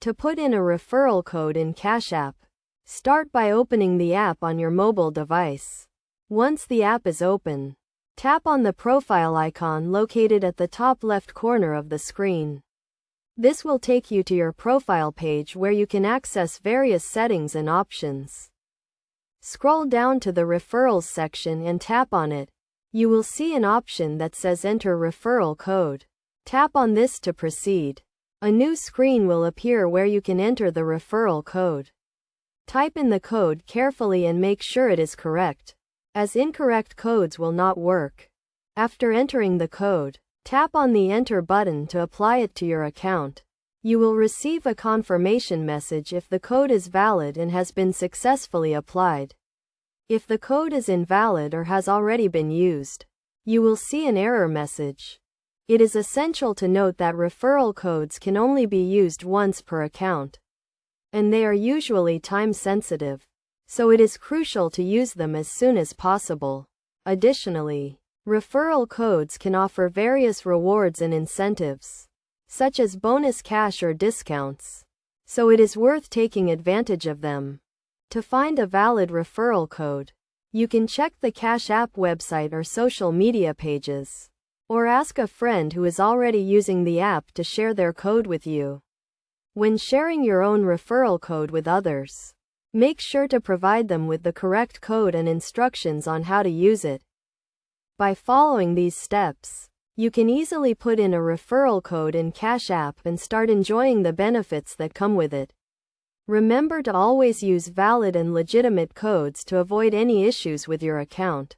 To put in a referral code in Cash App, start by opening the app on your mobile device. Once the app is open, tap on the profile icon located at the top left corner of the screen. This will take you to your profile page where you can access various settings and options. Scroll down to the Referrals section and tap on it. You will see an option that says Enter Referral Code. Tap on this to proceed. A new screen will appear where you can enter the referral code. Type in the code carefully and make sure it is correct, as incorrect codes will not work. After entering the code, tap on the Enter button to apply it to your account. You will receive a confirmation message if the code is valid and has been successfully applied. If the code is invalid or has already been used, you will see an error message. It is essential to note that referral codes can only be used once per account, and they are usually time-sensitive, so it is crucial to use them as soon as possible. Additionally, referral codes can offer various rewards and incentives, such as bonus cash or discounts, so it is worth taking advantage of them. To find a valid referral code, you can check the Cash App website or social media pages, or ask a friend who is already using the app to share their code with you. When sharing your own referral code with others, make sure to provide them with the correct code and instructions on how to use it. By following these steps, you can easily put in a referral code in Cash App and start enjoying the benefits that come with it. Remember to always use valid and legitimate codes to avoid any issues with your account.